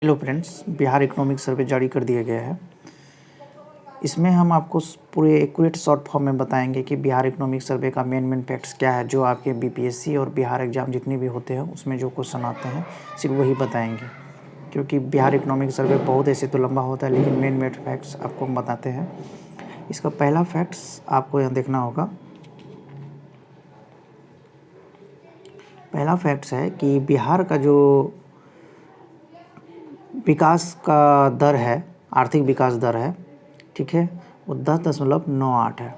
Hello friends, Bihar economic survey जारी कर दिया गया है। इसमें हम आपको पूरे एक्यूरेट शॉर्ट फॉर्म में बताएंगे कि बिहार इकोनॉमिक सर्वे का मेन फैक्ट्स क्या है, जो आपके बीपीएससी और बिहार एग्ज़ाम जितने भी होते हैं उसमें जो क्वेश्चन आते हैं सिर्फ वही बताएंगे। क्योंकि बिहार इकोनॉमिक सर्वे बहुत ऐसे तो लंबा होता है, लेकिन मेन फैक्ट्स आपको हम बताते हैं। इसका पहला फैक्ट्स आपको यहाँ देखना होगा। पहला फैक्ट्स है कि बिहार का जो विकास का दर है, आर्थिक विकास दर है, ठीक है, वो 10.98 है।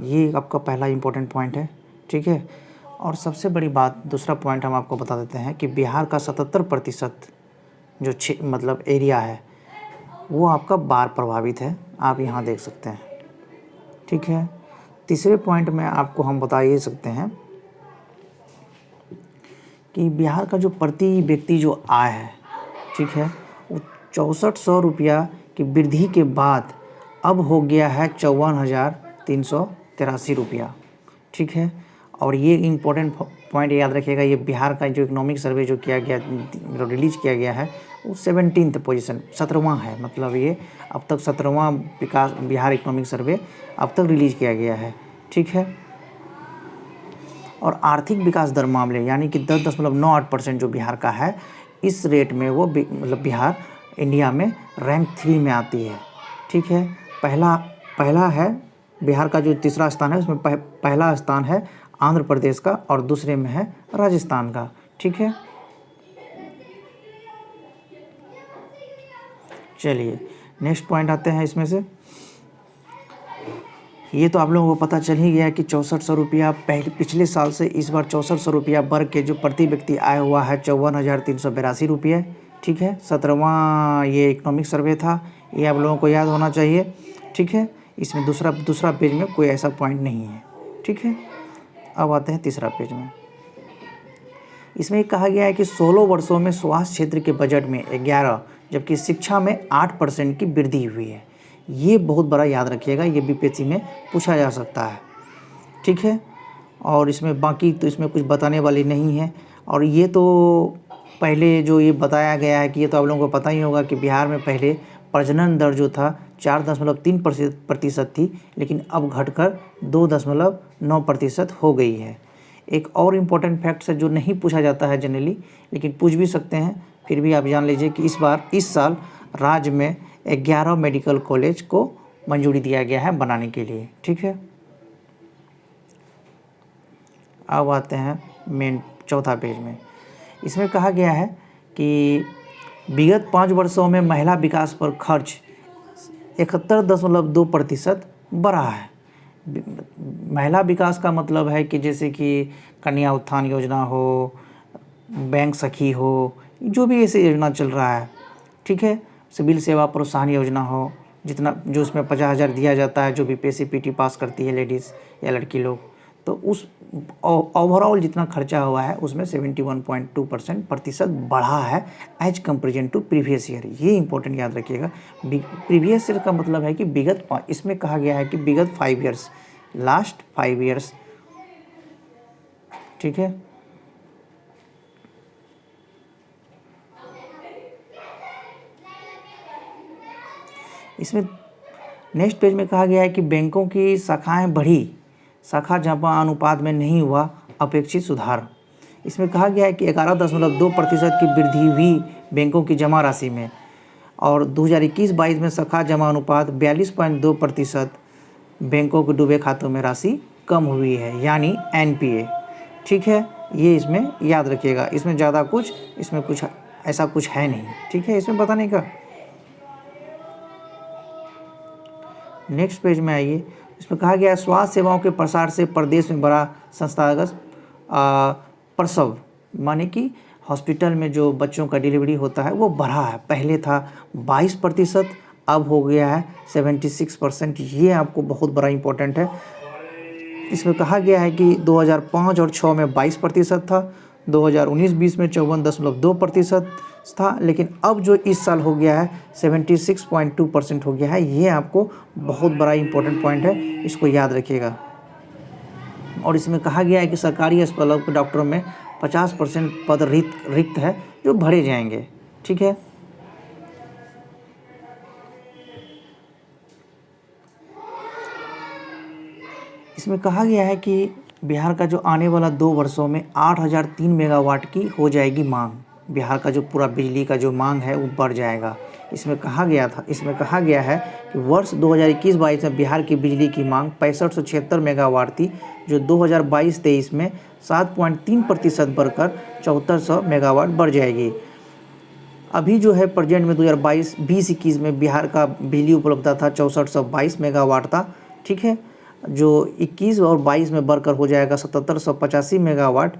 ये आपका पहला इम्पोर्टेंट पॉइंट है, ठीक है। और सबसे बड़ी बात, दूसरा पॉइंट हम आपको बता देते हैं कि बिहार का 77% जो मतलब एरिया है वो आपका बाढ़ प्रभावित है, आप यहाँ देख सकते हैं, ठीक है। तीसरे पॉइंट में आपको हम बता ये सकते हैं कि बिहार का जो प्रति व्यक्ति जो आय है, ठीक है, वो 6400 रुपया की वृद्धि के बाद अब हो गया है 54,383 रुपया, ठीक है। और ये इम्पोर्टेंट पॉइंट याद रखिएगा, ये बिहार का जो इकोनॉमिक सर्वे जो किया गया, रिलीज किया गया है, वो 17th पोजीशन 17वां है। मतलब ये अब तक 17वां विकास बिहार इकोनॉमिक सर्वे अब तक रिलीज किया गया है, ठीक है। और आर्थिक विकास दर मामले यानी कि 10.98% जो बिहार का है, इस रेट में वो मतलब बिहार इंडिया में रैंक 3 में आती है, ठीक है। पहला है बिहार का जो तीसरा स्थान है, उसमें पहला स्थान है आंध्र प्रदेश का और दूसरे में है राजस्थान का, ठीक है। चलिए नेक्स्ट पॉइंट आते हैं। इसमें से ये तो आप लोगों को पता चल ही गया कि 6400 रुपया पिछले साल से इस बार 6400 रुपया बढ़ के जो प्रति व्यक्ति आया हुआ है 54,382 रुपये, ठीक है। 17वां ये इकोनॉमिक सर्वे था, ये आप लोगों को याद होना चाहिए, ठीक है। इसमें दूसरा पेज में कोई ऐसा पॉइंट नहीं है, ठीक है। अब आते हैं तीसरा पेज में। इसमें कहा गया है कि 16 वर्षों में स्वास्थ्य क्षेत्र के बजट में 11, जबकि शिक्षा में 8% की वृद्धि हुई है। ये बहुत बड़ा याद रखिएगा, ये बीपीएससी में पूछा जा सकता है, ठीक है। और इसमें बाकी तो इसमें कुछ बताने वाली नहीं है। और ये तो पहले जो ये बताया गया है कि ये तो आप लोगों को पता ही होगा कि बिहार में पहले प्रजनन दर जो था 4.3% थी, लेकिन अब घटकर 2.9% हो गई है। एक और इम्पोर्टेंट फैक्ट है जो नहीं पूछा जाता है जनरली, लेकिन पूछ भी सकते हैं, फिर भी आप जान लीजिए कि इस साल राज्य में 11 मेडिकल कॉलेज को मंजूरी दिया गया है बनाने के लिए, ठीक है। अब आते हैं मेन चौथा पेज में। इसमें कहा गया है कि विगत 5 वर्षों में महिला विकास पर खर्च 71.2% बढ़ा है। महिला विकास का मतलब है कि जैसे कि कन्या उत्थान योजना हो, बैंक सखी हो, जो भी ऐसे योजना चल रहा है, ठीक है। सिविल सेवा प्रोत्साहन योजना हो, जितना जो उसमें 50,000 दिया जाता है जो भी पीटी पास करती है लेडीज़ या लड़की लोग, तो उस ओवरऑल जितना खर्चा हुआ है उसमें 71.2% बढ़ा है as comparison to previous year. ये इंपॉर्टेंट याद रखिएगा। प्रीवियस ईयर का मतलब है कि इसमें कहा गया है कि विगत 5 ईयर्स, लास्ट 5 ईयर्स, ठीक है। इसमें नेक्स्ट पेज में कहा गया है कि बैंकों की शाखाएं बढ़ी, शाखा जमा अनुपात में नहीं हुआ अपेक्षित सुधार। इसमें कहा गया है कि 11.2% की वृद्धि हुई बैंकों की जमा राशि में, और 2021-22 में शाखा जमा अनुपात 42.2%, बैंकों के डूबे खातों में राशि कम हुई है, यानी एनपीए, ठीक है। ये इसमें याद रखिएगा, इसमें ज़्यादा कुछ इसमें कुछ ऐसा कुछ है नहीं, ठीक है, इसमें बताने का। नेक्स्ट पेज में आइए। इसमें कहा गया है स्वास्थ्य सेवाओं के प्रसार से प्रदेश में बड़ा संस्थागत प्रसव, माने कि हॉस्पिटल में जो बच्चों का डिलीवरी होता है वो बढ़ा है। पहले था 22%, अब हो गया है 76%। ये आपको बहुत बड़ा इम्पोर्टेंट है। इसमें कहा गया है कि 2005 और 6 में 22% था, 2019-20 में 54.2% था, लेकिन अब जो इस साल हो गया है 76.2% हो गया है। ये आपको बहुत बड़ा इम्पोर्टेंट पॉइंट है, इसको याद रखिएगा। और इसमें कहा गया है कि सरकारी अस्पतालों के डॉक्टरों में 50% पद रिक्त है जो भरे जाएंगे, ठीक है। इसमें कहा गया है कि बिहार का जो आने वाला 2 वर्षों में 8003 मेगावाट की हो जाएगी मांग। बिहार का जो पूरा बिजली का जो मांग है वो बढ़ जाएगा। इसमें कहा गया है कि वर्ष 2021-22 में बिहार की बिजली की मांग 6576 मेगावाट थी, जो 2022-23 में 7.3% बढ़कर 7400 मेगावाट बढ़ जाएगी। अभी जो है प्रेजेंट में 2022-2021 में बिहार का बिजली उपलब्धता था 6422 मेगावाट था, ठीक है, जो 21 और 22 में बढ़कर हो जाएगा 7785 मेगावाट,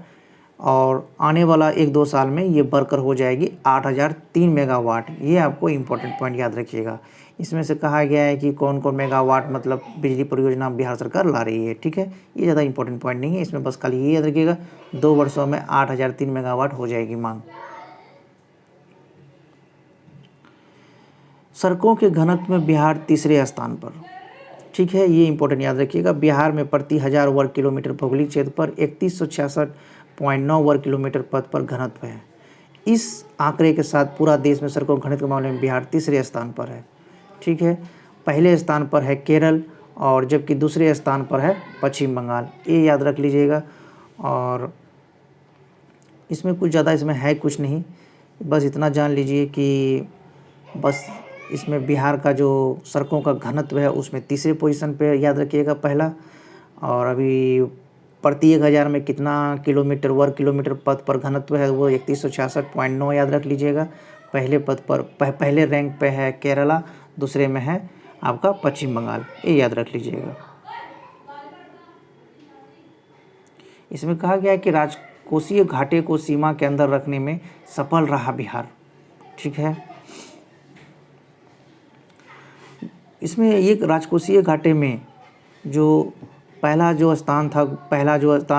और आने वाला 1-2 साल में ये बढ़कर हो जाएगी 8003 मेगावाट। ये आपको इम्पोर्टेंट पॉइंट याद रखिएगा। इसमें से कहा गया है कि कौन कौन मेगावाट मतलब बिजली परियोजना बिहार सरकार ला रही है, ठीक है। ये ज़्यादा इंपॉर्टेंट पॉइंट नहीं है, इसमें बस खाली ये याद रखिएगा 2 वर्षों में 8003 मेगावाट हो जाएगी मांग। सड़कों के घनत्व में बिहार तीसरे स्थान पर, ठीक है, ये इंपॉर्टेंट याद रखिएगा। बिहार में प्रति 1000 वर्ग किलोमीटर भौगोलिक क्षेत्र पर 3166.9 वर्ग किलोमीटर पथ पर घनत्व है। इस आंकड़े के साथ पूरा देश में सड़कों के घनत्व के मामले में बिहार तीसरे स्थान पर है, ठीक है। पहले स्थान पर है केरल, और जबकि दूसरे स्थान पर है पश्चिम बंगाल। ये याद रख लीजिएगा। और इसमें कुछ ज़्यादा इसमें है कुछ नहीं, बस इतना जान लीजिए कि बस इसमें बिहार का जो सड़कों का घनत्व है उसमें तीसरे पोजीशन पे याद रखिएगा पहला। और अभी प्रति 1000 में कितना किलोमीटर वर्ग किलोमीटर पथ पर घनत्व है वो 3166.9 याद रख लीजिएगा। पहले पद पर पहले रैंक पे है केरला, दूसरे में है आपका पश्चिम बंगाल, ये याद रख लीजिएगा। इसमें कहा गया है कि राजकोषीय घाटे को सीमा के अंदर रखने में सफल रहा बिहार, ठीक है। इसमें एक राजकोषीय घाटे में जो पहला जो स्थान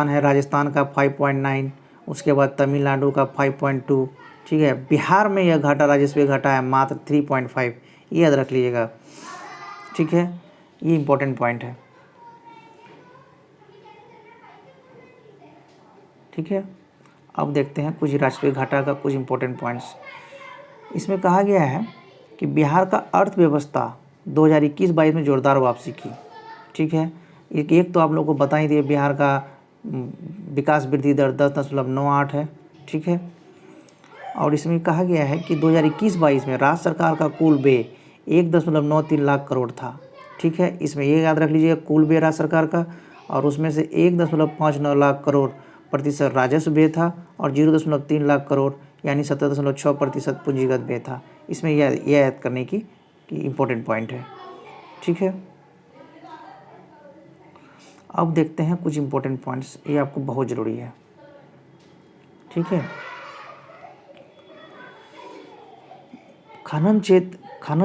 है राजस्थान का 5.9, उसके बाद तमिलनाडु का 5.2, ठीक है। बिहार में यह घाटा राजस्व घाटा है मात्र 3.5, ये याद रख लीजिएगा, ठीक है। ये इम्पोर्टेंट पॉइंट है, ठीक है। अब देखते हैं कुछ राजस्व घाटा का कुछ इम्पोर्टेंट पॉइंट्स। इसमें कहा गया है कि बिहार का अर्थव्यवस्था 2021-22 में जोरदार वापसी की, ठीक है। एक तो आप लोगों को बता ही दिए बिहार का विकास वृद्धि दर 10.98 है, ठीक है। और इसमें कहा गया है कि 2021-22 में राज्य सरकार का कुल व्यय 1.93 लाख करोड़ था, ठीक है। इसमें ये याद रख लीजिएगा कुल व्यय राज्य सरकार का, और उसमें से 1.59 लाख करोड़ प्रतिशत राजस्व व्यय था, और 0.3 लाख करोड़ यानी 17.6% पूंजीगत व्यय था। इसमें यह याद करने की इम्पोर्टेंट पॉइंट है, ठीक है। अब देखते हैं कुछ इम्पोर्टेंट पॉइंट्स, ये आपको बहुत ज़रूरी है, ठीक है। खनन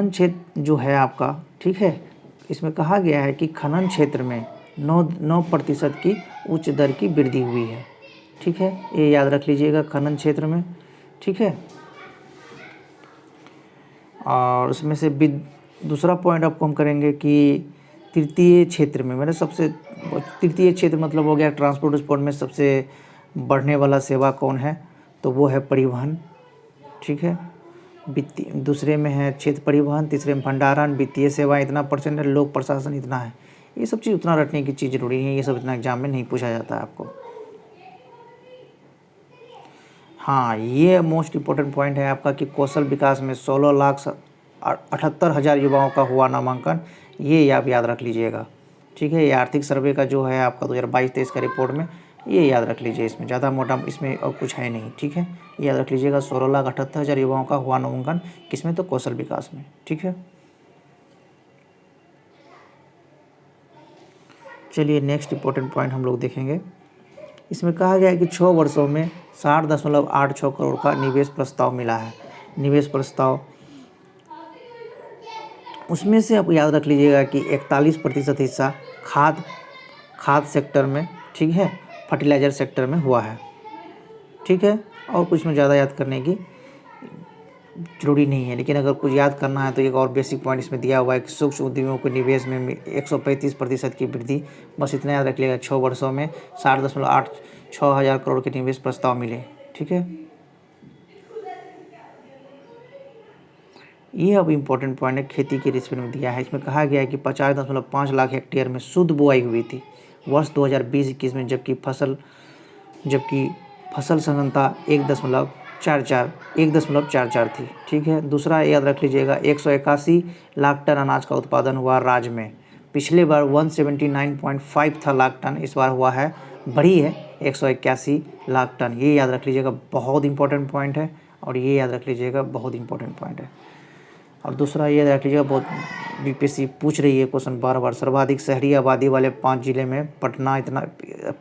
क्षेत्र जो है आपका, ठीक है, इसमें कहा गया है कि खनन क्षेत्र में 9% की उच्च दर की वृद्धि हुई है, ठीक है। ये याद रख लीजिएगा खनन क्षेत्र में, ठीक है। और उसमें से दूसरा पॉइंट आपको हम करेंगे कि तृतीय क्षेत्र में तृतीय क्षेत्र मतलब हो गया ट्रांसपोर्ट में सबसे बढ़ने वाला सेवा कौन है, तो वो है परिवहन, ठीक है। दूसरे में है क्षेत्र परिवहन, तीसरे में भंडारण, वित्तीय सेवा इतना परसेंट है, लोक प्रशासन इतना है। ये सब चीज़ उतना रटने की चीज़ जरूरी है, ये सब इतना एग्जाम में नहीं पूछा जाता है आपको। हाँ, ये मोस्ट इम्पोर्टेंट पॉइंट है आपका कि कौशल विकास में 16,78,000 युवाओं का हुआ नामांकन, ये आप याद रख लीजिएगा, ठीक है। ये आर्थिक सर्वे का जो है आपका 2022-23 का रिपोर्ट में, ये याद रख लीजिए। इसमें ज़्यादा मोटा इसमें और कुछ है नहीं, ठीक है। ये याद रख लीजिएगा 16,78,000 युवाओं का हुआ नामांकन, किसमें, तो कौशल विकास में, ठीक है। चलिए नेक्स्ट इम्पोर्टेंट पॉइंट हम लोग देखेंगे। इसमें कहा गया है कि 6 वर्षों में 60.86 करोड़ का निवेश प्रस्ताव मिला है। निवेश प्रस्ताव उसमें से आप याद रख लीजिएगा कि 41% हिस्सा खाद सेक्टर में, ठीक है, फर्टिलाइज़र सेक्टर में हुआ है, ठीक है। और कुछ में ज़्यादा याद करने की जरूरी नहीं है, लेकिन अगर कुछ याद करना है तो एक और बेसिक पॉइंट इसमें दिया हुआ है कि सूक्ष्म उद्यमियों के निवेश में 135% की वृद्धि। बस इतना याद रख लिएगा 6 वर्षों में 60.86 हज़ार करोड़ के निवेश प्रस्ताव मिले, ठीक है। ये अब इम्पोर्टेंट पॉइंट है खेती की रिस्क में दिया है। इसमें कहा गया है कि 50.5 लाख हेक्टेयर में शुद्ध बुआई हुई थी, वर्ष 2020-21 में, जबकि फसल संघनता 1.44 थी। ठीक है। दूसरा याद रख लीजिएगा, 181 लाख टन अनाज का उत्पादन हुआ राज्य में। पिछले बार 179.5 था लाख टन, इस बार हुआ है, बढ़ी है 181 लाख टन। ये याद रख लीजिएगा, बहुत इंपॉर्टेंट पॉइंट है, और ये याद रख लीजिएगा, बहुत इंपॉर्टेंट पॉइंट है। और दूसरा ये रख लीजिएगा, बहुत बीपीएससी पूछ रही है क्वेश्चन बार बार, सर्वाधिक शहरी आबादी वाले 5 जिले में पटना, इतना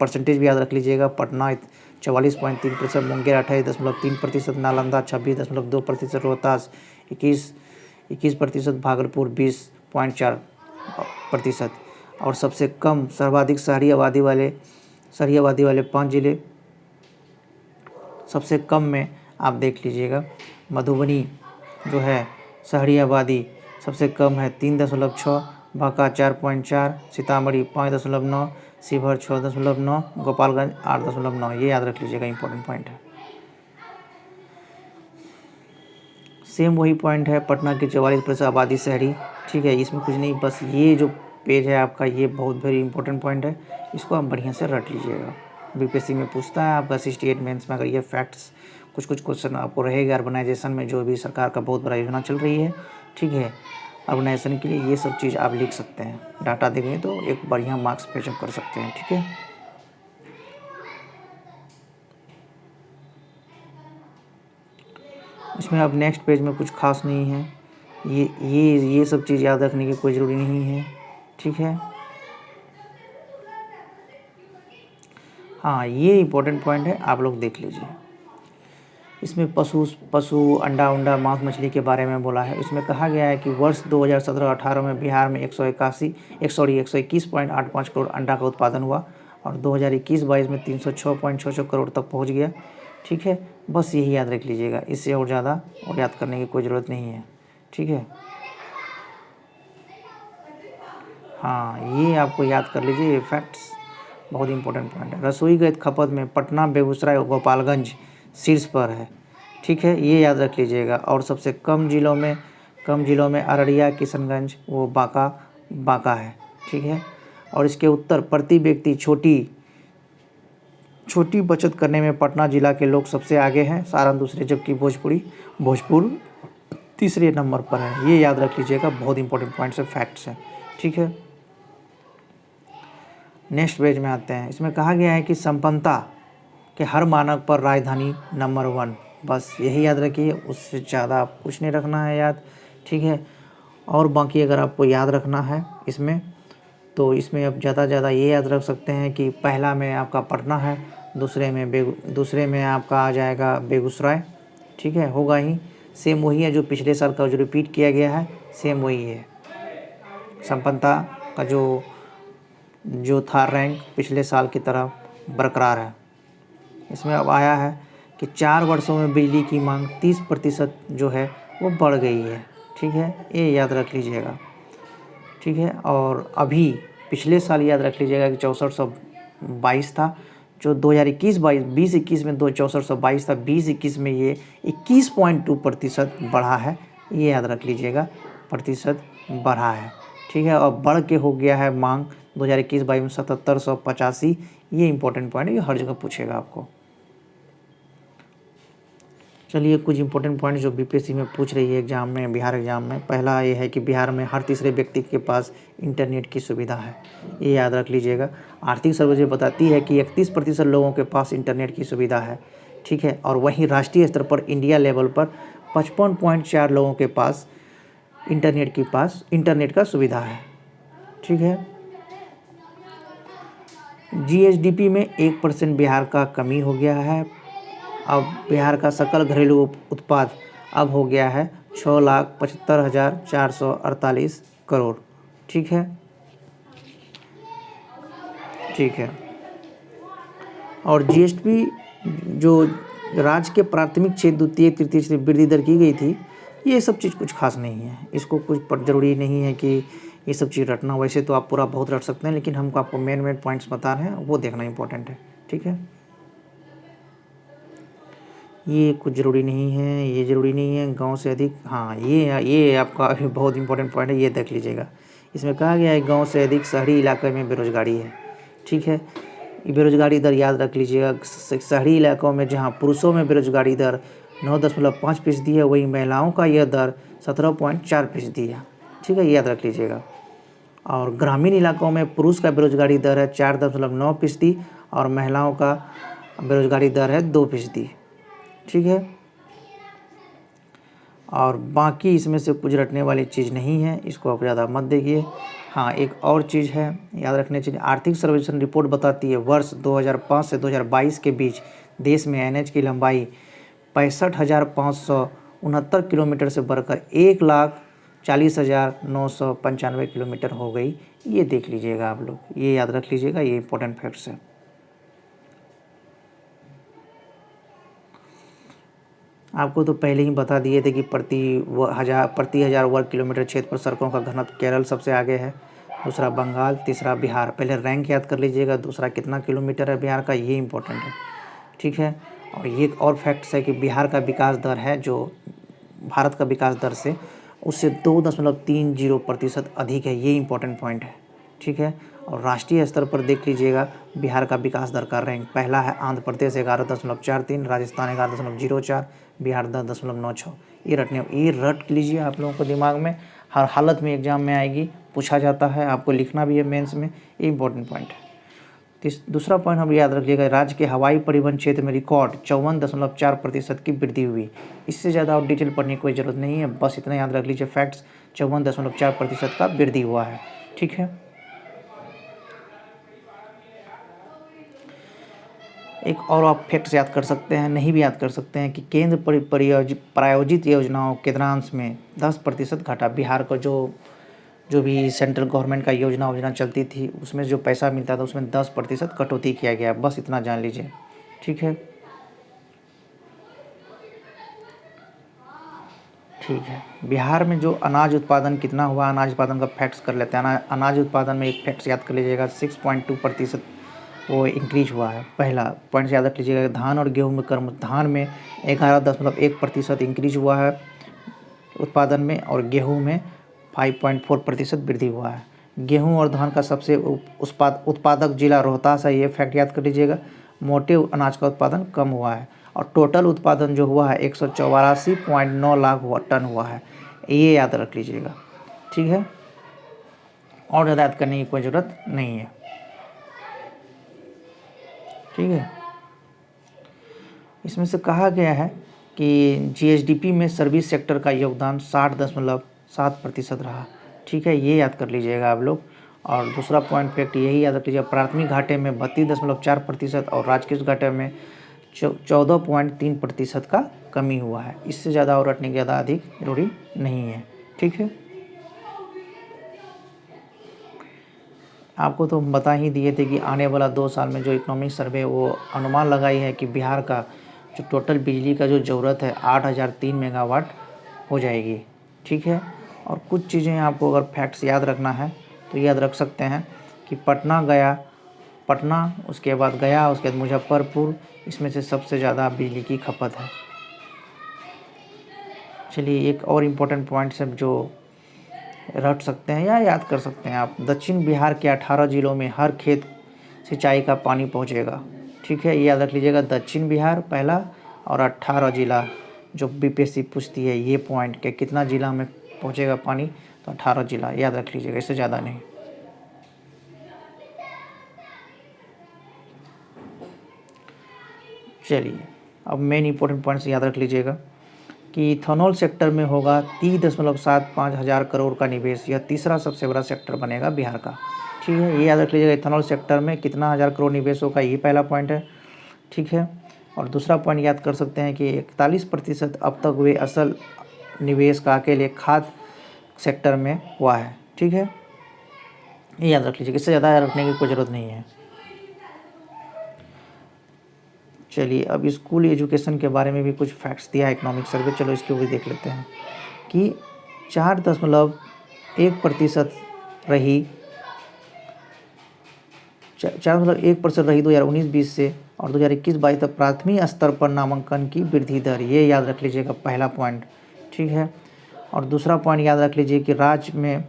परसेंटेज भी याद रख लीजिएगा, पटना 44.3%, मुंगेर 28.3%, नालंदा 26.2%, रोहतास 21%, भागलपुर 20.4%। और सबसे कम सर्वाधिक शहरी आबादी वाले 5 जिले, सबसे कम में आप देख लीजिएगा, मधुबनी जो है शहरी आबादी सबसे कम है 3.6, बांका 4.4, सीतामढ़ी 5.9, शिवहर 6.9, गोपालगंज 8.9। ये याद रख लीजिएगा, इंपॉर्टेंट पॉइंट है। सेम वही पॉइंट है, पटना की 44% आबादी शहरी। ठीक है, इसमें कुछ नहीं, बस ये जो पेज है आपका, ये बहुत वेरी इंपॉर्टेंट पॉइंट है, इसको आप बढ़िया से रट लीजिएगा। बीपीएससी में पूछता है आपका 68 मेंस में, अगर ये फैक्ट्स कुछ क्वेश्चन आपको रहेगा अर्बनाइजेशन में, जो भी सरकार का बहुत बड़ा योजना चल रही है। ठीक है, अर्बनाइजेशन के लिए ये सब चीज़ आप लिख सकते हैं, डाटा देंगे तो एक बढ़िया मार्क्स पेचअप कर सकते हैं। ठीक है, इसमें अब नेक्स्ट पेज में कुछ खास नहीं है, ये सब चीज़ याद रखने की कोई ज़रूरी नहीं है। ठीक है, हाँ, ये इंपॉर्टेंट पॉइंट है, आप लोग देख लीजिए। इसमें पशु अंडा मांस मछली के बारे में बोला है। इसमें कहा गया है कि वर्ष 2017-18 में बिहार में 121.85 करोड़ अंडा का उत्पादन हुआ, और 2021-22 में 306.66 करोड़ तक पहुंच गया। ठीक है, बस यही याद रख लीजिएगा, इससे और ज़्यादा और याद करने की कोई ज़रूरत नहीं है। ठीक है, हाँ, ये आपको याद कर लीजिए, ये फैक्ट्स बहुत इंपॉर्टेंट पॉइंट है। रसोई गैस खपत में पटना, बेगूसराय और गोपालगंज शीर्ष पर है। ठीक है, ये याद रख लीजिएगा। और सबसे कम जिलों में अररिया, किशनगंज, वो बांका है। ठीक है, और इसके उत्तर प्रति व्यक्ति छोटी बचत करने में पटना जिला के लोग सबसे आगे हैं, सारण दूसरे, जबकि भोजपुर तीसरे नंबर पर है। ये याद रख लीजिएगा, बहुत इंपॉर्टेंट पॉइंट्स है, फैक्ट्स हैं। ठीक है, नेक्स्ट पेज में आते हैं। इसमें कहा गया है कि संपन्नता के हर मानक पर राजधानी नंबर 1, बस यही याद रखिए, उससे ज़्यादा आप कुछ नहीं रखना है याद। ठीक है, और बाकी अगर आपको याद रखना है इसमें, तो इसमें आप ज़्यादा ये याद रख सकते हैं कि पहला में आपका पटना है, दूसरे में आपका आ जाएगा बेगूसराय। ठीक है, होगा ही, सेम वही है जो पिछले साल का जो रिपीट किया गया है, सेम वही है। संपन्नता का जो था रैंक पिछले साल की तरह बरकरार है। इसमें अब आया है कि 4 वर्षों में बिजली की मांग 30% जो है वो बढ़ गई है। ठीक है, ये याद रख लीजिएगा। ठीक है, और अभी पिछले साल याद रख लीजिएगा कि 6422 था, जो 2021 में 6422 था, 2021 में ये 21.2% बढ़ा है। ये याद रख लीजिएगा, प्रतिशत बढ़ा है। ठीक है, और बढ़ के हो गया है मांग 2021-22 में 7785। ये इंपॉर्टेंट पॉइंट है, ये हर जगह पूछेगा आपको। चलिए, कुछ इंपॉर्टेंट पॉइंट जो बीपीएससी में पूछ रही है एग्जाम में, बिहार एग्जाम में। पहला ये है कि बिहार में हर तीसरे व्यक्ति के पास इंटरनेट की सुविधा है, ये याद रख लीजिएगा। आर्थिक सर्वे बताती है कि 31% लोगों के पास इंटरनेट की सुविधा है। ठीक है, और वहीं राष्ट्रीय स्तर पर इंडिया लेवल पर 55.4 लोगों के पास इंटरनेट का सुविधा है। ठीक है, जीएसडीपी में 1% बिहार का कमी हो गया है। अब बिहार का सकल घरेलू उत्पाद अब हो गया है 6,75,448 करोड़। ठीक है, और जीएसटी जो राज्य के प्राथमिक क्षेत्र, द्वितीय, तृतीय क्षेत्र वृद्धि दर की गई थी, ये सब चीज़ कुछ खास नहीं है, इसको कुछ पर ज़रूरी नहीं है कि ये सब चीज़ रटना। वैसे तो आप पूरा बहुत रट सकते हैं, लेकिन हमको आपको मेन पॉइंट्स बता रहे हैं, वो देखना इंपॉर्टेंट है। ठीक है, ये कुछ ज़रूरी नहीं है, ये ज़रूरी नहीं है। गांव से अधिक, हाँ, ये आपका बहुत इंपॉर्टेंट पॉइंट है, ये देख लीजिएगा। इसमें कहा गया है गांव से अधिक शहरी इलाके में बेरोजगारी है। ठीक है। बेरोजगारी दर याद रख लीजिएगा, शहरी इलाकों में जहाँ पुरुषों में बेरोजगारी दर 9.5% है, वहीं महिलाओं का यह दर 17.4% है, ठीक है, याद रख लीजिएगा। और ग्रामीण इलाकों में पुरुष का बेरोजगारी दर है 4.9% और महिलाओं का बेरोजगारी दर है 2%, ठीक है। और बाकी इसमें से कुछ रटने वाली चीज़ नहीं है, इसको आप ज़्यादा मत देखिए। हाँ, एक और चीज़ है याद रखने चाहिए, आर्थिक सर्वेक्षण रिपोर्ट बताती है वर्ष 2005 से 2022 के बीच देश में एनएच की लंबाई 65,569 किलोमीटर से बढ़कर 1,40,995 किलोमीटर हो गई। ये देख लीजिएगा आप लोग, ये याद रख लीजिएगा, ये इंपॉर्टेंट फैक्ट्स है। आपको तो पहले ही बता दिए थे कि प्रति हजार वर्ग किलोमीटर क्षेत्र पर सड़कों का घनत्व केरल सबसे आगे है, दूसरा बंगाल, तीसरा बिहार। पहले रैंक याद कर लीजिएगा, दूसरा कितना किलोमीटर है बिहार का, ये इंपॉर्टेंट है, ठीक है। और ये एक और फैक्ट्स है कि बिहार का विकास दर है जो भारत का विकास दर से उससे 2.30% अधिक है, ये इंपॉर्टेंट पॉइंट है, ठीक है। और राष्ट्रीय स्तर पर देख लीजिएगा बिहार का विकास दर का रैंक पहला है आंध्र प्रदेश 11.43, राजस्थान 11.04, बिहार 10.96। ये रट लीजिए, आप लोगों को दिमाग में हर हालत में एग्जाम में आएगी, पूछा जाता है, आपको लिखना भी है मेंस में, ये इंपॉर्टेंट पॉइंट है। दूसरा पॉइंट हम याद रखिएगा, राज्य के हवाई परिवहन क्षेत्र में रिकॉर्ड 54.4% की वृद्धि हुई। इससे ज़्यादा और डिटेल पढ़ने की कोई ज़रूरत नहीं है, बस इतना याद रख लीजिए फैक्ट्स, 54.4% का वृद्धि हुआ है, ठीक है। एक और आप फैक्ट्स याद कर सकते हैं, नहीं भी याद कर सकते हैं कि केंद्र प्रायोजित योजनाओं केंद्रांश में 10% घटा। बिहार को जो भी सेंट्रल गवर्नमेंट का योजना चलती थी उसमें जो पैसा मिलता था उसमें 10% कटौती किया गया, बस इतना जान लीजिए, ठीक है। ठीक है, बिहार में जो अनाज उत्पादन कितना हुआ, अनाज उत्पादन का फैक्ट्स कर लेते हैं। अनाज उत्पादन में एक फैक्ट्स याद कर लीजिएगा, 6.2% वो इंक्रीज हुआ है। पहला पॉइंट याद रख लीजिएगा, धान और गेहूं में धान में 11.1% इंक्रीज हुआ है उत्पादन में, और गेहूं में 5.4% वृद्धि हुआ है। गेहूं और धान का सबसे उत्पादक जिला रोहतास है, ये फैक्ट याद कर लीजिएगा। मोटे अनाज का उत्पादन कम हुआ है और टोटल उत्पादन जो हुआ है 184.9 लाख टन हुआ है, ये याद रख लीजिएगा, ठीक है। और ज़्यादा याद करने की कोई ज़रूरत नहीं है, ठीक है। इसमें से कहा गया है कि जीएसडीपी में सर्विस सेक्टर का योगदान 60.7% रहा, ठीक है, ये याद कर लीजिएगा आप लोग। और दूसरा पॉइंट फैक्ट यही याद रख लीजिएगा, प्राथमिक घाटे में 32.4% और राजकीय घाटे में 14.3% का कमी हुआ है। इससे ज़्यादा और रटने की ज़्यादा अधिक जरूरी नहीं है, ठीक है। आपको तो हम बता ही दिए थे कि आने वाला 2 साल में जो इकोनॉमिक सर्वे वो अनुमान लगाई है कि बिहार का जो टोटल बिजली का जो ज़रूरत है 8,003 मेगावाट हो जाएगी, ठीक है। और कुछ चीज़ें आपको अगर फैक्ट्स याद रखना है तो याद रख सकते हैं कि पटना, उसके बाद गया, उसके बाद मुजफ्फरपुर, इसमें से सबसे ज़्यादा बिजली की खपत है। चलिए, एक और इम्पोर्टेंट पॉइंट्स है जो रट सकते हैं या याद कर सकते हैं आप, दक्षिण बिहार के 18 जिलों में हर खेत सिंचाई का पानी पहुंचेगा, ठीक है, ये याद रख लीजिएगा। दक्षिण बिहार पहला और 18 जिला जो बीपीएससी पूछती है ये पॉइंट के कितना जिला में पहुंचेगा पानी, तो 18 जिला याद रख लीजिएगा, इससे ज़्यादा नहीं। चलिए, अब मेन इंपॉर्टेंट पॉइंट्स याद रख लीजिएगा कि इथेनॉल सेक्टर में होगा 30.75 हज़ार करोड़ का निवेश, यह तीसरा सबसे बड़ा सेक्टर बनेगा बिहार का, ठीक है, ये याद रख लीजिएगा। इथेनॉल सेक्टर में कितना हज़ार करोड़ निवेश होगा, ये पहला पॉइंट है, ठीक है। और दूसरा पॉइंट याद कर सकते हैं कि 41% अब तक हुए असल निवेश का अकेले खाद्य सेक्टर में हुआ है, ठीक है, ये याद रख लीजिए, इससे ज़्यादा रखने की कोई ज़रूरत नहीं है। चलिए, अब स्कूल एजुकेशन के बारे में भी कुछ फैक्ट्स दिया है इकोनॉमिक सर्वे, चलो इसके भी देख लेते हैं कि 4.1% रही 2019-20 से और 2021-22 तक प्राथमिक स्तर पर नामांकन की वृद्धि दर, ये याद रख लीजिएगा पहला पॉइंट, ठीक है। और दूसरा पॉइंट याद रख लीजिए कि राज्य में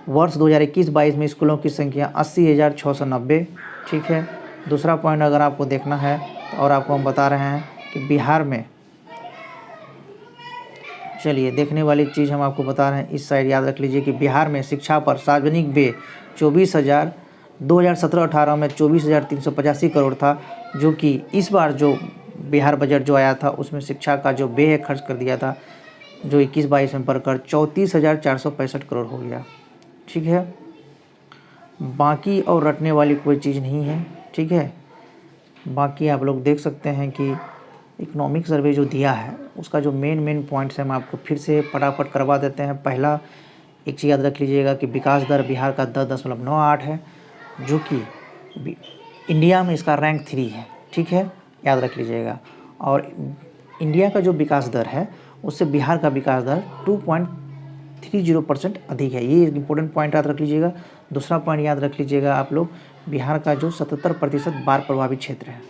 वर्ष 2021-22 में स्कूलों की संख्या 80,690। ठीक है। दूसरा पॉइंट अगर आपको देखना है और आपको हम बता रहे हैं कि बिहार में, चलिए देखने वाली चीज़ हम आपको बता रहे हैं, इस साइड याद रख लीजिए कि बिहार में शिक्षा पर सार्वजनिक व्यय 2017-18 में 24,385 करोड़ था, जो कि इस बार जो बिहार बजट जो आया था उसमें शिक्षा का जो व्यय खर्च कर दिया था, जो 21-22 में बढ़कर 34,465 करोड़ हो गया। ठीक है। बाकी और रटने वाली कोई चीज़ नहीं है। ठीक है। बाकी आप लोग देख सकते हैं कि इकोनॉमिक सर्वे जो दिया है उसका जो मेन पॉइंट्स है हम आपको फिर से फटाफट करवा देते हैं। पहला एक चीज़ याद रख लीजिएगा कि विकास दर बिहार का 10.98 है, जो कि इंडिया में इसका रैंक 3 है। ठीक है, याद रख लीजिएगा। और इंडिया का जो विकास दर है उससे बिहार का विकास दर 2.30% अधिक है। ये इंपॉर्टेंट पॉइंट याद रख लीजिएगा। दूसरा पॉइंट याद रख लीजिएगा आप लोग, बिहार का जो 77% बाढ़ प्रभावित क्षेत्र है।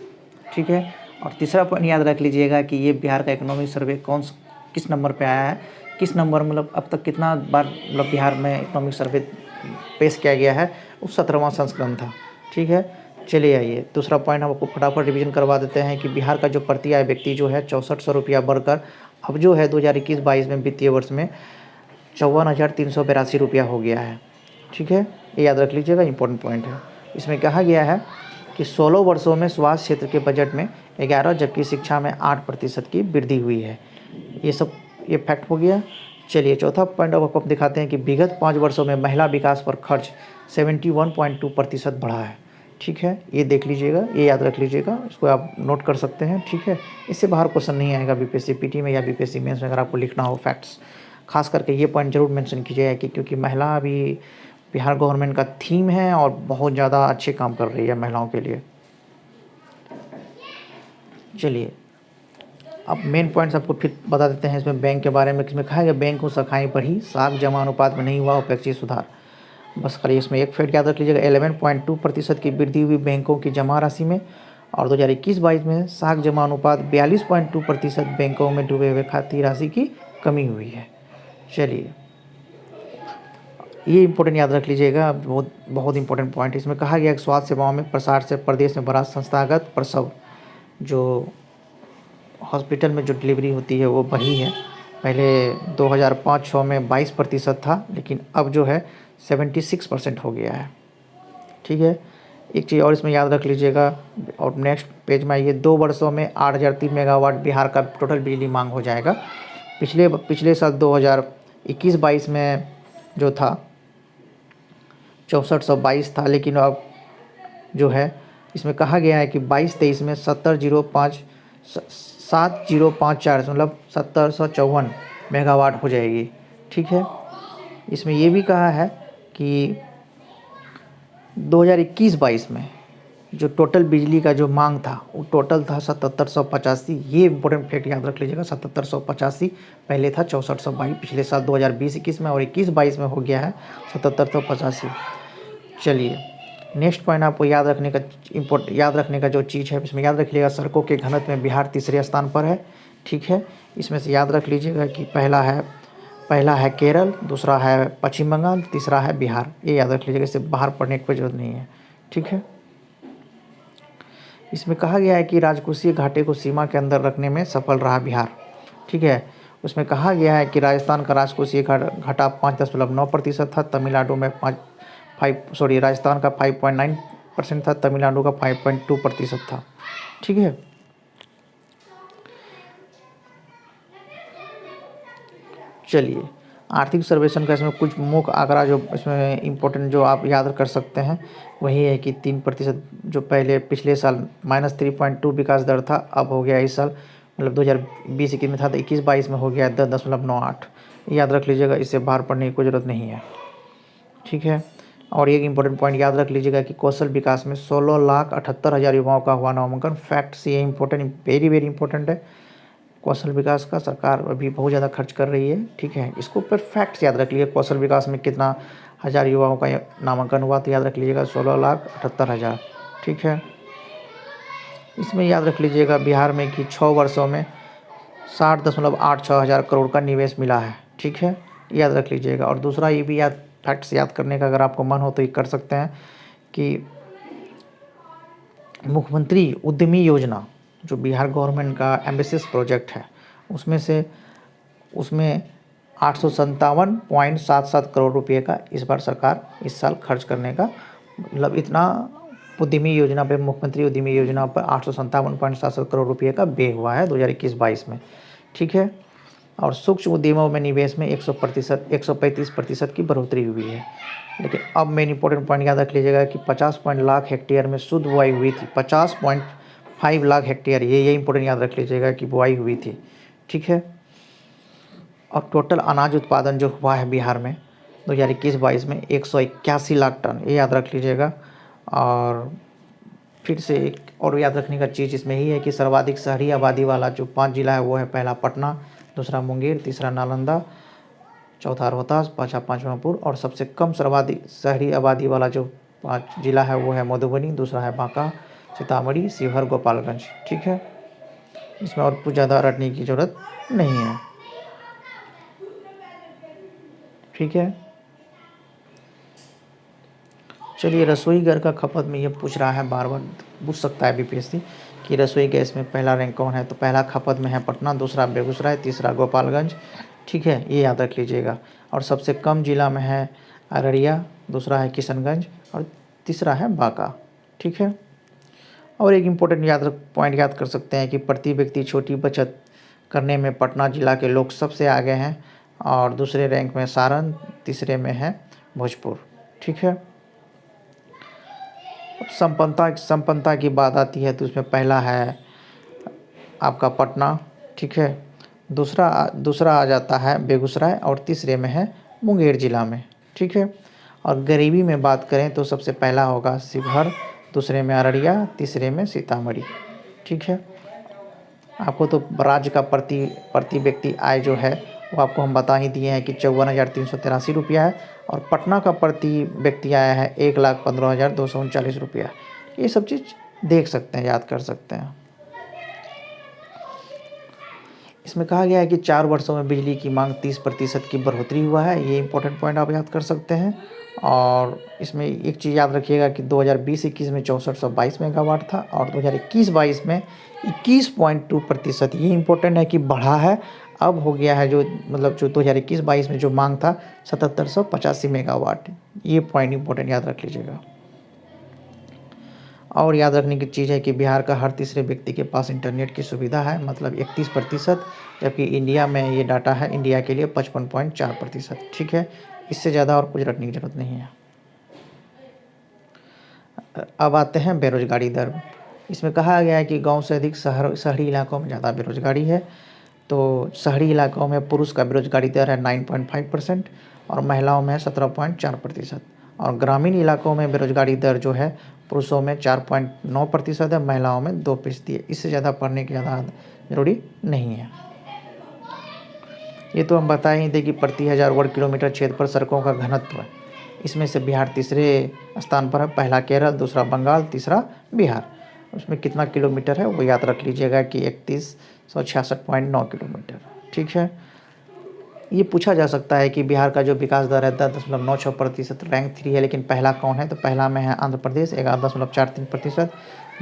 ठीक है। और तीसरा पॉइंट याद रख लीजिएगा कि ये बिहार का इकोनॉमिक सर्वे किस नंबर पे आया है, किस नंबर मतलब अब तक कितना बार मतलब बिहार में इकोनॉमिक सर्वे पेश किया गया है, वो 17वां संस्करण था। ठीक है। चलिए आइए दूसरा पॉइंट हम आपको फटाफट रिवीजन करवा देते हैं कि बिहार का जो प्रति आय व्यक्ति जो है 6400 रुपया बढ़कर अब जो है 2021-22 में वित्तीय वर्ष में 54,382 रुपया हो गया है। ठीक है, ये याद रख लीजिएगा, इंपॉर्टेंट पॉइंट है। इसमें कहा गया है कि 16 वर्षों में स्वास्थ्य क्षेत्र के बजट में 11 जबकि शिक्षा में 8% की वृद्धि हुई है। ये फैक्ट हो गया। चलिए चौथा पॉइंट अब आपको दिखाते हैं कि विगत 5 वर्षों में महिला विकास पर खर्च 71.2% बढ़ा है। ठीक है, ये देख लीजिएगा, ये याद रख लीजिएगा, इसको आप नोट कर सकते हैं। ठीक है, इससे बाहर क्वेश्चन नहीं आएगा बीपीएससी पीटी में या बीपीएससी मेंस में। अगर आपको लिखना हो फैक्ट्स, खास करके ये पॉइंट जरूर मेंशन कीजिएगा कि क्योंकि महिला अभी बिहार गवर्नमेंट का थीम है और बहुत ज़्यादा अच्छे काम कर रही है महिलाओं के लिए। चलिए अब मेन पॉइंट्स आपको फिर बता देते हैं इसमें बैंक के बारे में। इसमें कहा गया बैंक को शाखाएँ बढ़ी, साख जमा अनुपात में नहीं हुआ अपेक्षित सुधार। बस खाली इसमें एक फैक्ट याद रख लीजिएगा, 11.2% की वृद्धि हुई बैंकों की जमा राशि में, और 2021-22 में साख जमा अनुपात 42.2% बैंकों में डूबे हुए खाती राशि की कमी हुई है। चलिए ये इंपॉर्टेंट याद रख लीजिएगा, बहुत इंपॉर्टेंट पॉइंट। इसमें कहा गया कि स्वास्थ्य सेवाओं में प्रसार से प्रदेश में बड़ा संस्थागत प्रसव, जो हॉस्पिटल में जो डिलीवरी होती है वो बढ़ी है। पहले 2005-06 में 22% था, लेकिन अब जो है 76% हो गया है। ठीक है, एक चीज़ और इसमें याद रख लीजिएगा, और नेक्स्ट पेज में आइए। 2 वर्षों में 8,003 मेगावाट बिहार का टोटल बिजली मांग हो जाएगा। पिछले साल 2021-22 में जो था 6422 था, लेकिन अब जो है इसमें कहा गया है कि 22-23 में 7054 मतलब 7054 मेगावाट हो जाएगी। ठीक है, इसमें ये भी कहा है कि 2021-22 में जो टोटल बिजली का जो मांग था वो टोटल था 7785। ये इंपॉर्टेंट फैक्ट याद रख लीजिएगा, 7785 पहले था 6422 पिछले साल 2020-21 में, और 21-22 में हो गया है 7785। चलिए नेक्स्ट पॉइंट आपको याद रखने का जो चीज़ है इसमें याद रखिएगा, सड़कों के घनत्व में बिहार तीसरे स्थान पर है। ठीक है, इसमें से याद रख लीजिएगा कि पहला है केरल, दूसरा है पश्चिम बंगाल, तीसरा है बिहार। ये याद रख लीजिएगा, इससे बाहर पढ़ने की कोई ज़रूरत नहीं है। ठीक है, इसमें कहा गया है कि राजकोषीय घाटे को सीमा के अंदर रखने में सफल रहा बिहार। ठीक है, उसमें कहा गया है कि राजस्थान का राजकोषीय घाटा 5.9% था, तमिलनाडु में राजस्थान का 5.9% था, तमिलनाडु का 5.2% था। ठीक है, चलिए आर्थिक सर्वेक्षण का इसमें कुछ मुख्य आंकड़ा जो इसमें इम्पोर्टेंट जो आप याद कर सकते हैं वही है कि 3% जो पिछले साल -3.2 विकास दर था, अब हो गया इस साल मतलब 2020-21 में था तो 21-22 में हो गया 10.98। याद रख लीजिएगा, इससे बाहर पढ़ने की कोई ज़रूरत नहीं है। ठीक है, और एक इम्पोर्टेंट पॉइंट याद रख लीजिएगा कि कौशल विकास में 16,78,000 युवाओं का हुआ नामांकन। फैक्ट्स ये इम्पोर्टेंट, वेरी इंपॉर्टेंट है। कौशल विकास का सरकार अभी बहुत ज़्यादा खर्च कर रही है। ठीक है, इसको पर फैक्ट्स याद रख लीजिए, कौशल विकास में कितना हज़ार युवाओं का नामांकन हुआ तो याद रख लीजिएगा 16,78,000। ठीक है, इसमें याद रख लीजिएगा बिहार में कि 6 वर्षों में 60.86 हज़ार करोड़ का निवेश मिला है। ठीक है, याद रख लीजिएगा। और दूसरा ये भी याद फैक्ट्स याद करने का अगर आपको मन हो तो ये कर सकते हैं कि मुख्यमंत्री उद्यमी योजना जो बिहार गवर्नमेंट का एम्बिशियस प्रोजेक्ट है, उसमें 857.77 करोड़ रुपये का इस बार सरकार इस साल खर्च करने का, मतलब इतना उद्यमी योजना पे, मुख्यमंत्री उद्यमी योजना पर 857.77 करोड़ रुपये का व्यय हुआ है 2021-22 में। ठीक है। और सूक्ष्म उद्यमों में निवेश में 135% की बढ़ोतरी हुई है। लेकिन अब मेन इंपॉर्टेंट पॉइंट याद रख लीजिएगा कि 50 लाख हेक्टेयर में शुद्ध बुआई हुई थी। 50.5 लाख हेक्टेयर, ये इंपॉर्टेंट याद रख लीजिएगा कि बुआई हुई थी। ठीक है। और टोटल अनाज उत्पादन जो हुआ है बिहार में 2021-22 में 181 लाख टन, ये याद रख लीजिएगा। और फिर से एक और याद रखने का चीज़ इसमें ही है कि सर्वाधिक शहरी आबादी वाला जो 5 जिला है वो है, पहला पटना, दूसरा मुंगेर, तीसरा नालंदा, चौथा रोहतास, पाँचवा पुर, और सबसे कम सर्वाधिक शहरी आबादी वाला जो 5 जिला है वो है मधुबनी, दूसरा है बांका, सीतामढ़ी, शिवहर, गोपालगंज। ठीक है। इसमें और कुछ ज़्यादा रटने की ज़रूरत नहीं है। ठीक है। चलिए, रसोई घर का खपत में ये पूछ रहा है, बार बार पूछ सकता है बीपीएससी कि रसोई गैस में पहला रैंक कौन है। तो पहला खपत में है पटना, दूसरा बेगूसराय, तीसरा गोपालगंज। ठीक है, ये याद रख लीजिएगा। और सबसे कम जिला में है अररिया, दूसरा है किशनगंज और तीसरा है बांका। ठीक है। और एक इम्पोर्टेंट पॉइंट याद कर सकते हैं कि प्रति व्यक्ति छोटी बचत करने में पटना जिला के लोग सबसे आगे हैं, और दूसरे रैंक में सारण, तीसरे में है भोजपुर। ठीक है। संपन्नता की बात आती है तो उसमें पहला है आपका पटना। ठीक है। दूसरा आ जाता है बेगूसराय और तीसरे में है मुंगेर जिला में। ठीक है। और गरीबी में बात करें तो सबसे पहला होगा शिवहर, दूसरे में अररिया, तीसरे में सीतामढ़ी। ठीक है। आपको तो राज्य का प्रति व्यक्ति आय जो है वो आपको हम बता ही दिए हैं कि 54,383 रुपया है, और पटना का प्रति व्यक्ति आया है 1,15,239 रुपया। ये सब चीज़ देख सकते हैं, याद कर सकते हैं। इसमें कहा गया है कि 4 वर्षों में बिजली की मांग 30% की बढ़ोतरी हुआ है। ये इंपॉर्टेंट पॉइंट आप याद कर सकते हैं। और इसमें एक चीज़ याद रखिएगा कि 2020-21 में 6422 मेगावाट था, और 2021-22 में 21.2%, ये इंपॉर्टेंट है कि बढ़ा है। अब हो गया है जो, मतलब जो 2021-22 में जो मांग था 7785 मेगावाट। ये पॉइंट इंपॉर्टेंट याद रख लीजिएगा। और याद रखने की चीज़ है कि बिहार का हर तीसरे व्यक्ति के पास इंटरनेट की सुविधा है, मतलब 31%, जबकि इंडिया में ये डाटा है इंडिया के लिए 55.4%। ठीक है। इससे ज़्यादा और कुछ रखने की ज़रूरत नहीं है। अब आते हैं बेरोजगारी दर। इसमें कहा गया है कि गांव से अधिक शहरी इलाकों में ज़्यादा बेरोजगारी है। तो शहरी इलाकों में पुरुष का बेरोजगारी दर है 9.5% और महिलाओं में 17.4%। और ग्रामीण इलाकों में बेरोजगारी दर जो है पुरुषों में 4.9% है, महिलाओं में 2% है। इससे ज़्यादा पढ़ने की ज़्यादा ज़रूरी नहीं है। ये तो हम बता ही थे कि प्रति 1000 वर्ग किलोमीटर क्षेत्र पर सड़कों का घनत्व, इसमें से बिहार तीसरे स्थान पर है, पहला केरल, दूसरा बंगाल, तीसरा बिहार। उसमें कितना किलोमीटर है वो याद रख लीजिएगा कि 3166.9 किलोमीटर। ठीक है। ये पूछा जा सकता है कि बिहार का जो विकास दर है 10.96%, रैंक 3 है, लेकिन पहला कौन है। तो पहला में है आंध्र प्रदेश 11.43%,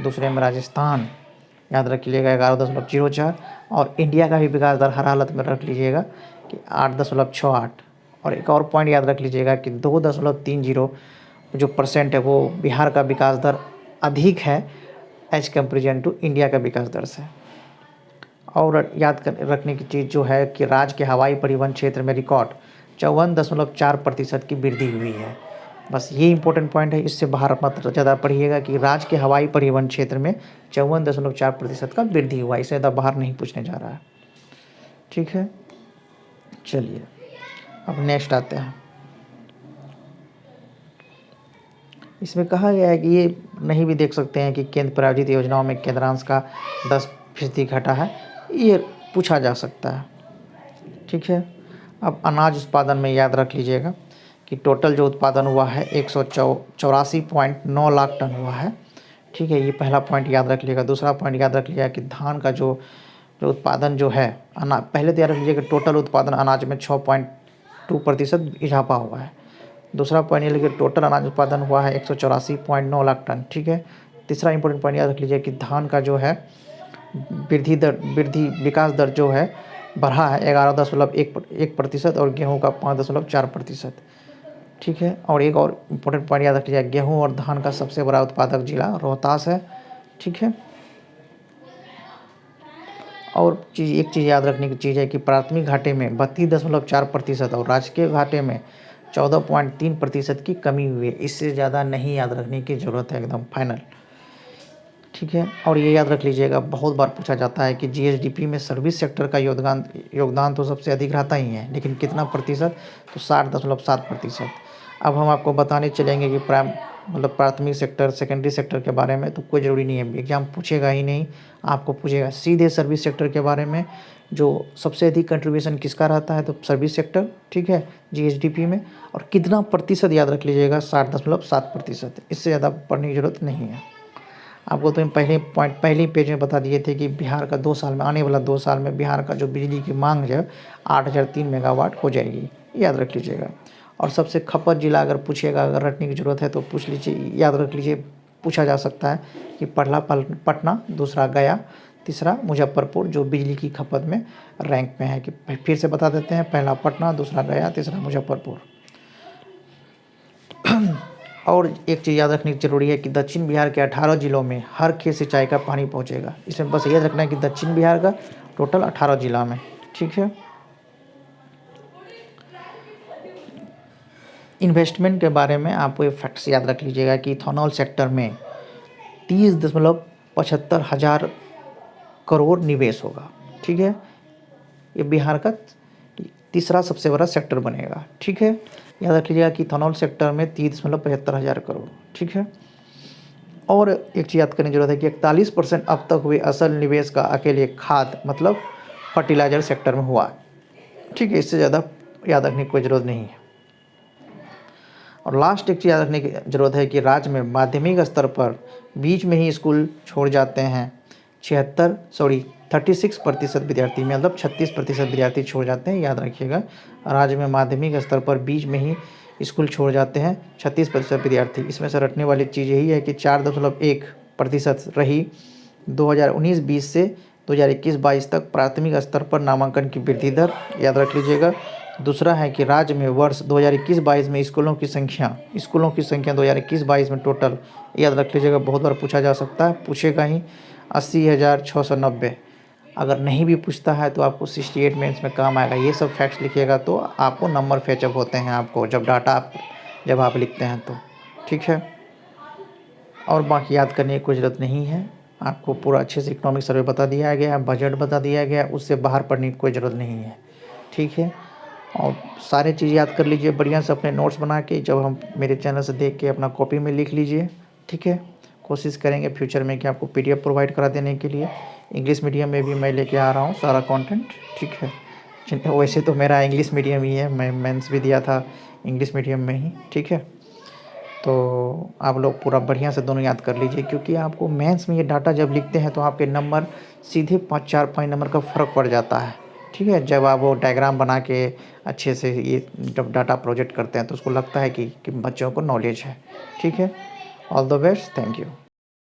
दूसरे में राजस्थान, याद रख लीजिएगा 11.04, और इंडिया का भी विकास दर हर हालत में रख लीजिएगा कि 8.68। और एक और पॉइंट याद रख लीजिएगा कि 2.30 जो % है वो बिहार का विकास दर अधिक है एज कंपेरिजन टू इंडिया का विकास दर से। और रखने की चीज़ जो है कि राज्य के हवाई परिवहन क्षेत्र में रिकॉर्ड 54.4% की वृद्धि हुई है। बस ये इंपॉर्टेंट पॉइंट है, इससे बाहर मत ज़्यादा पढ़िएगा कि राज्य के हवाई परिवहन क्षेत्र में 54.4% का वृद्धि हुआ, इससे ज़्यादा बाहर नहीं पूछने जा रहा है। ठीक है। चलिए, अब नेक्स्ट आते हैं। इसमें कहा गया है कि ये नहीं भी देख सकते हैं कि केंद्र प्रायोजित योजनाओं में केंद्रांश का 10% घटा है, ये पूछा जा सकता है। ठीक है। अब अनाज उत्पादन में याद रख लीजिएगा कि टोटल जो उत्पादन हुआ है 184.9 लाख टन हुआ है। ठीक है, ये पहला पॉइंट याद रख लीजिएगा। दूसरा पॉइंट याद रख लीजिएगा कि धान का जो उत्पादन जो है, पहले तो याद रख लीजिएगा टोटल उत्पादन अनाज में 6.2% इजाफा हुआ है। दूसरा पॉइंट ये लिखिए टोटल अनाज उत्पादन हुआ है 184.9 लाख टन, ठीक है। तीसरा इंपॉर्टेंट पॉइंट याद रख लीजिए कि धान का जो है विकास दर जो है बढ़ा है 11.1% और गेहूँ का 5.4%, ठीक है। और एक और इम्पोर्टेंट पॉइंट याद रख लीजिए, गेहूँ और धान का सबसे बड़ा उत्पादक जिला रोहतास है, ठीक है। और एक चीज़ याद रखने की चीज़ है कि प्राथमिक घाटे में 32.4% और राजकीय घाटे में 14.3% की कमी हुई है। इससे ज़्यादा नहीं याद रखने की ज़रूरत है, एकदम फाइनल, ठीक है। और ये याद रख लीजिएगा, बहुत बार पूछा जाता है कि जीएसडीपी में सर्विस सेक्टर का योगदान तो सबसे अधिक रहता ही है, लेकिन कितना प्रतिशत, तो 60.7%। अब हम आपको बताने चलेंगे कि प्राथमिक सेक्टर, सेकेंडरी सेक्टर के बारे में तो कोई ज़रूरी नहीं है, एग्जाम पूछेगा ही नहीं, आपको पूछेगा सीधे सर्विस सेक्टर के बारे में, जो सबसे अधिक कंट्रीब्यूशन किसका रहता है, तो सर्विस सेक्टर, ठीक है, जीएसडीपी में। और कितना प्रतिशत याद रख लीजिएगा, 60.7%। इससे ज़्यादा पढ़ने की ज़रूरत नहीं है आपको। तो पहले पेज में बता दिए थे कि बिहार का 2 साल में, आने वाला 2 साल में बिहार का जो बिजली की मांग है 8003 मेगावाट हो जाएगी, याद रख लीजिएगा। और सबसे खपत जिला अगर पूछिएगा, अगर रटने की ज़रूरत है तो पूछ लीजिए, याद रख लीजिए, पूछा जा सकता है कि पहला पटना, दूसरा गया, तीसरा मुजफ्फरपुर, जो बिजली की खपत में रैंक में है। कि फिर से बता देते हैं, पहला पटना, दूसरा गया, तीसरा मुजफ्फरपुर। और एक चीज़ याद रखने की ज़रूरी है कि दक्षिण बिहार के 18 जिलों में हर खेत सिंचाई का पानी पहुंचेगा। इसमें बस याद रखना है कि दक्षिण बिहार का टोटल 18 जिला में, ठीक है। इन्वेस्टमेंट के बारे में आपको ये फैक्ट्स याद रख लीजिएगा कि इथेनॉल सेक्टर में 30.75 हज़ार करोड़ निवेश होगा, ठीक है। ये बिहार का तीसरा सबसे बड़ा सेक्टर बनेगा, ठीक है। याद रख लीजिएगा कि इथेनॉल सेक्टर में 30.75 हज़ार करोड़, ठीक है। और एक चीज़ याद करने की जरूरत है कि 41% अब तक हुए असल निवेश का अकेले खाद मतलब फर्टिलाइजर सेक्टर में हुआ, ठीक है। इससे ज़्यादा याद रखने की कोई ज़रूरत नहीं है। और लास्ट एक चीज़ याद रखने की ज़रूरत है कि राज्य में माध्यमिक स्तर पर बीच में ही स्कूल छोड़ जाते हैं 36% विद्यार्थी, मतलब 36% विद्यार्थी छोड़ जाते हैं, याद रखिएगा। राज्य में माध्यमिक स्तर पर बीच में ही स्कूल छोड़ जाते हैं 36% विद्यार्थी। इसमें से रटने वाली चीज़ यही है कि 4.1% रही 2019-20 से 2021-22 तक प्राथमिक स्तर पर नामांकन की वृद्धि दर, याद रख लीजिएगा। दूसरा है कि राज्य में वर्ष 2021-22 में स्कूलों की संख्या 2021-22 में टोटल, याद रख लीजिएगा, बहुत बार पूछा जा सकता है, पूछेगा ही, 80,690। अगर नहीं भी पूछता है तो आपको 68 मेंस में काम आएगा। ये सब फैक्ट्स लिखिएगा तो आपको नंबर फैचअप होते हैं, आपको जब आप लिखते हैं तो, ठीक है। और बाकी याद करने की कोई ज़रूरत नहीं है, आपको पूरा अच्छे से इकोनॉमिक सर्वे बता दिया गया, बजट बता दिया गया, उससे बाहर पढ़ने की कोई ज़रूरत नहीं है, ठीक है। और सारे चीज़ याद कर लीजिए बढ़िया से, अपने नोट्स बना के जब हम मेरे चैनल से देख के अपना कॉपी में लिख लीजिए, ठीक है। कोशिश करेंगे फ्यूचर में कि आपको पीडीएफ प्रोवाइड करा देने के लिए। इंग्लिश मीडियम में भी मैं लेके आ रहा हूँ सारा कंटेंट, ठीक है। वैसे तो मेरा इंग्लिश मीडियम ही है, मैं मेंस भी दिया था इंग्लिश मीडियम में ही, ठीक है। तो आप लोग पूरा बढ़िया से दोनों याद कर लीजिए, क्योंकि आपको मेंस में ये डाटा जब लिखते हैं तो आपके नंबर सीधे 5-4 नंबर का फ़र्क पड़ जाता है, ठीक है। जब आप वो डायग्राम बना के अच्छे से ये जब डाटा प्रोजेक्ट करते हैं तो उसको लगता है कि बच्चों को नॉलेज है, ठीक है। All the best, thank you.